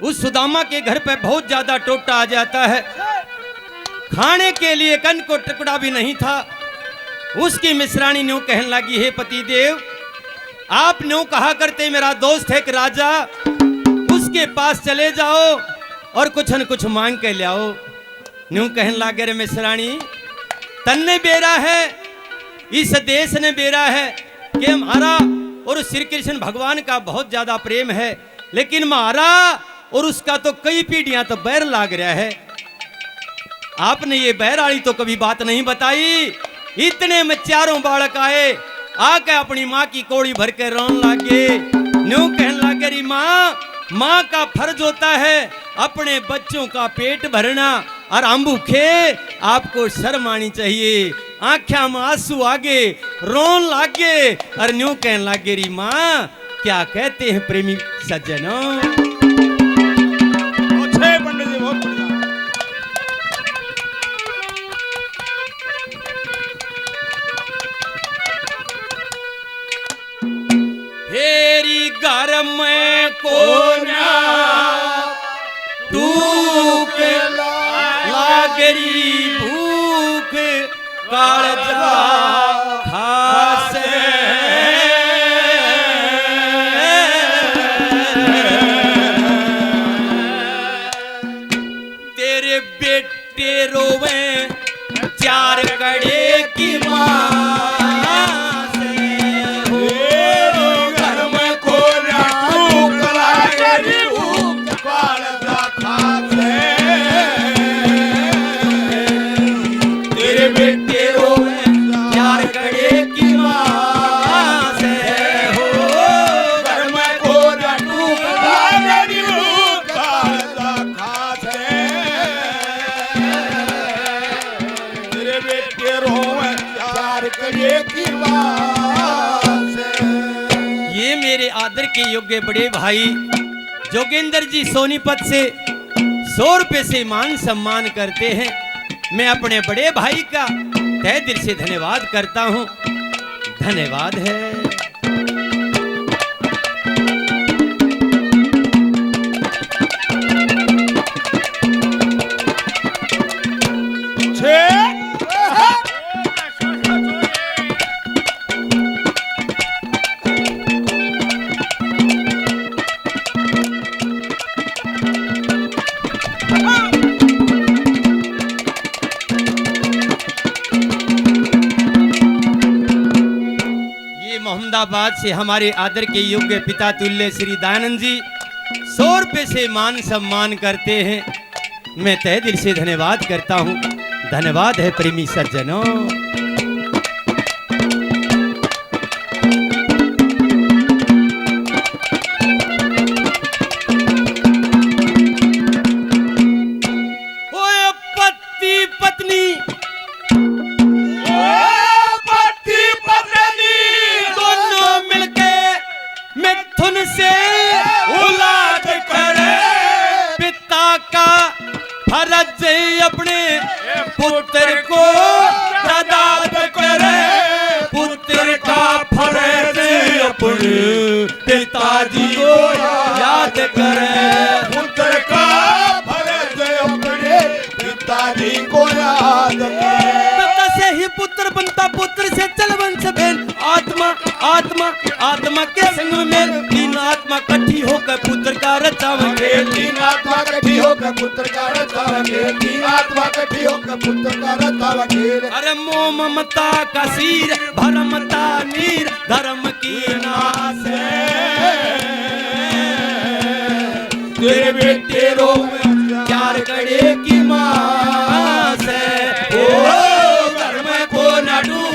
उस सुदामा के घर पे बहुत ज्यादा टोटा आ जाता है। खाने के लिए कन को टुकड़ा भी नहीं था। उसकी मिश्राणी न्यू कहने लगी, हे पति देव, आप न्यू कहा करते मेरा दोस्त है कि राजा, उसके पास चले जाओ और कुछ न कुछ मांग के ले आओ। न्यू कहने लगे, रे मिश्राणी, तन ने बेरा है, इस देश ने बेरा है कि हमारा और श्री कृष्ण भगवान का बहुत ज्यादा प्रेम है, लेकिन हमारा और उसका तो कई पीढ़ियां तो बैर लाग रहा है। आपने ये बैर वाली तो कभी बात नहीं बताई। इतने में चारों बालक आए, आके अपनी माँ की कोड़ी भर के रोन लागे। न्यू कहने लगे, री माँ का फर्ज होता है अपने बच्चों का पेट भरना, और हम भूखे, आपको शर्म आनी चाहिए। आँखों में आंसू आगे, रोन लागे और न्यू कहने लगे, री माँ क्या कहते हैं प्रेमी सज्जनों। पंडित जी बहुत बढ़िया। हेरी घर में कोना टूक लागरी भूख कालजा खासे। तेरे बेटे रोवे चार कड़े की माँ आदर के योग्य बड़े भाई जोगेंद्र जी सोनीपत से 100 रुपए से मान सम्मान करते हैं। मैं अपने बड़े भाई का तहे दिल से धन्यवाद करता हूं। धन्यवाद है। मोहम्मदाबाद से हमारे आदर के योग्य पिता तुल्य श्री दयानंद जी 100 रुपए से मान सम्मान करते हैं। मैं तहे दिल से धन्यवाद करता हूं। धन्यवाद है प्रेमी सज्जनों। अपने पुत्र को दाद करे, पुत्र का फर्ज अपने पिताजी को याद करे, पुत्र का फर्ज अपने पिताजी को याद करे। पिता से ही पुत्र बनता, पुत्र से चल वंश भेद। आत्मा आत्मा आत्मा के संग में तीन आत्मा इकट्ठी होकर पुत्र का रचावेंगे। तीन आत्मा इकट्ठी होकर पुत्र का रचावेंगे। तीन आत्मा इकट्ठी होकर पुत्र का रचावेंगे। अरे मोह ममता का सिर भरमता नीर धर्म की नाश है। तेरे बेटे रो चार कड़े की मां से धर्म को न डूब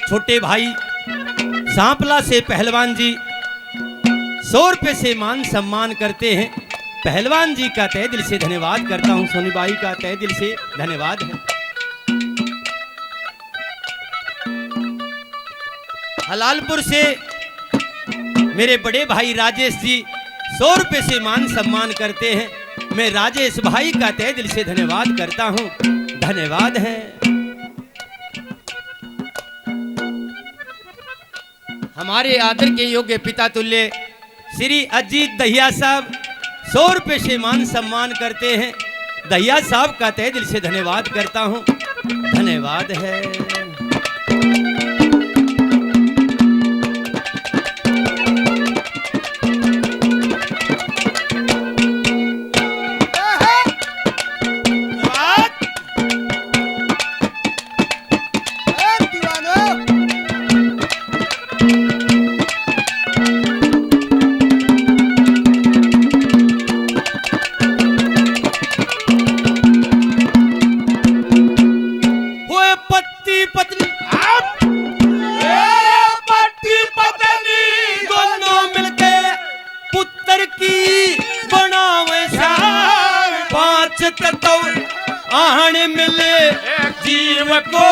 छोटे भाई सांपला से पहलवान जी 100 रुपए से मान सम्मान करते हैं। पहलवान जी का तहे दिल से धन्यवाद करता हूं, सोनीबाई का तहे दिल से धन्यवाद है। हलालपुर से मेरे बड़े भाई राजेश जी 100 रुपए से मान सम्मान करते हैं। मैं राजेश भाई का तहे दिल से धन्यवाद करता हूं, धन्यवाद है। हमारे आदर के योग्य पिता तुल्य श्री अजीत दहिया साहब 100 रुपए से मान सम्मान करते हैं। दहिया साहब का तहे दिल से धन्यवाद करता हूं, धन्यवाद है। मिले जीव को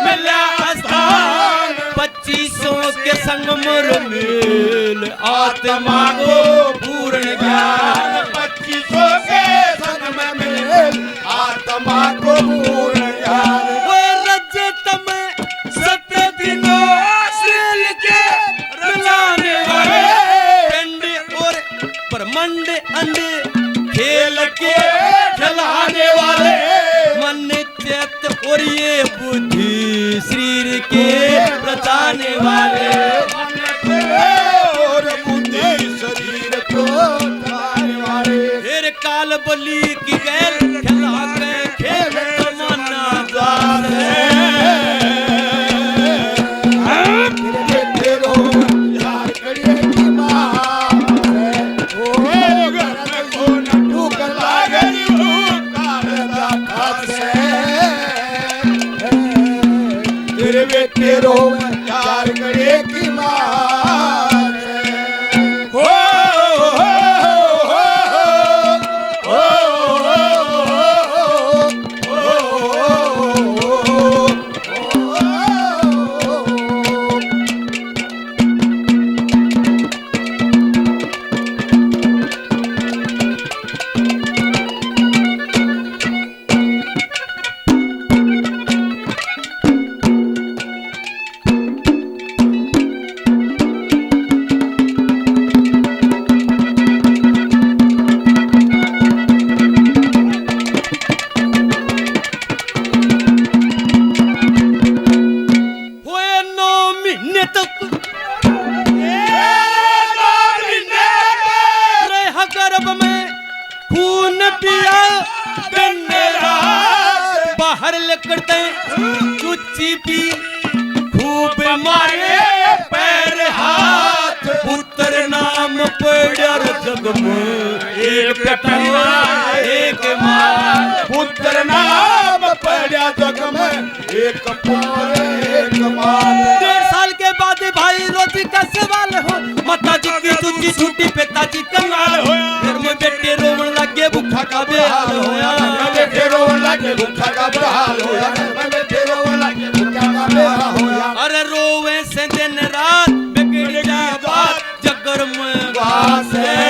मिला स्थान, 2500 के संग मुर मिल आत्मा को पूर्ण ज्ञान। 2500 के संग में मिल आत्मा को पूर्ण ज्ञान। वो रजत में 7 दिनों श्रील के रलाने वाले, पिंड और ब्रह्मांड अंडे खेल के खिलाने वाले, मन चित्त और ये बुद्धि शरीर के रचाने वाले, और बुद्धि शरीर को रचाने वाले। फिर काल बलि की गैल खिला के खेल तमन्ना दार तेरो प्यार करे की मार हो बाहर लकड़ते चुच्ची पी खूब मारे पैर हाथ, पुत्र नाम पड़र जग में एक पिता एक मां, पुत्र नाम पड़ा जग में एक पुत्र एक मां। 1.5 साल के बाद भाई रोटी का सवाल हो, माता जी की दूजी छुट्टी पिताजी कंगाल हो, घर में बेटे रोवन लगे भूखा का बेहाल होया, बेटे रोवन लगे भूखा का बेहाल होया, बेटे रोवन लगे भूखा का बेहाल होया। अरे रोवे से दिन रात बिगड़ जाए बात जगर में वास है,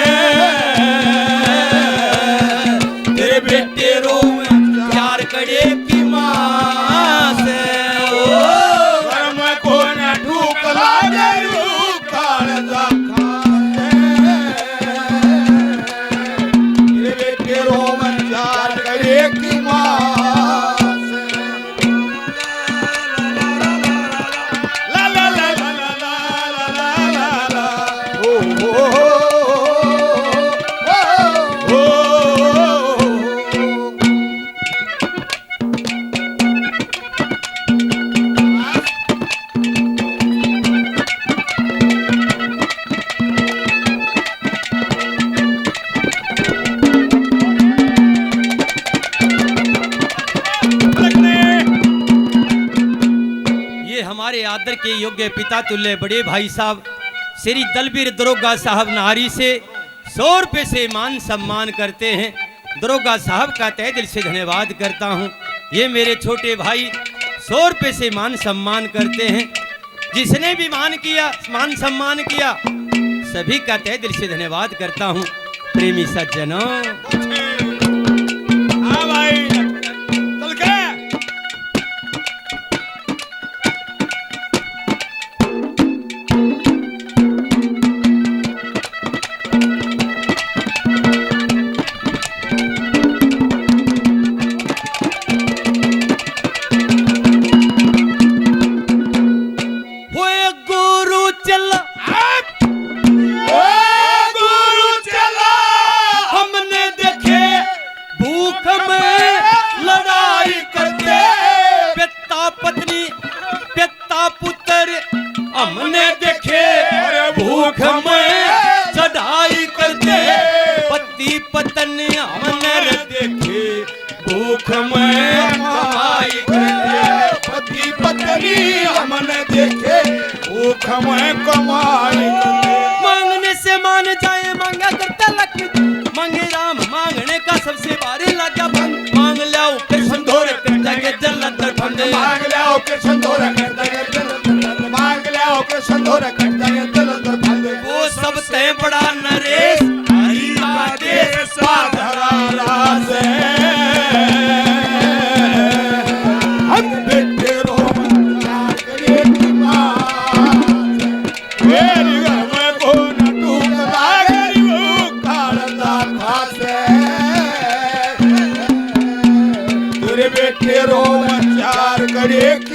तेरे बेटे रोवे प्यार करे की मां से, घर में कोई न ढूक लागे काल जाखा तेरे बेटे रोवन प्यार करे की मां से। ला ला ला ला ला ला ला ला ओ ओ हमारे आदर के योग्य पिता तुल्य बड़े भाई साहब श्री दलबीर दरोगा साहब नारी से 100 रुपये से मान सम्मान करते हैं। दरोगा साहब का तहे दिल से धन्यवाद करता हूँ। ये मेरे छोटे भाई 100 रुपये से मान सम्मान करते हैं। जिसने भी मान सम्मान किया सभी का तहे दिल से धन्यवाद करता हूँ। प्रेमी सज्जनों, हाँ भाई चल के हमने देखे भूख में चढ़ाई करते, पति पत्नी हमने देखे भूख में कमाई करते, पति पत्नी हमने देखे भूख में कमाई करते। मांगने से मान जाए मांगा करता लक्ष्मी, मांगे राम मांगने का सबसे भारी लगा भंग, मांग लाओ के संधोर करता के जलंधर फंदे, मांग लाओ के संधोर करता के जलंधर, मांग लाओ के संधोर करता के जलंधर फंदे। वो सब तय बड़ा नरेश हरि का देश साधरा रास हम बेटे रो करे की मां मेरी हम को न टूक लागरी वो कालदा खासे तेरे बेटे रो चार करे की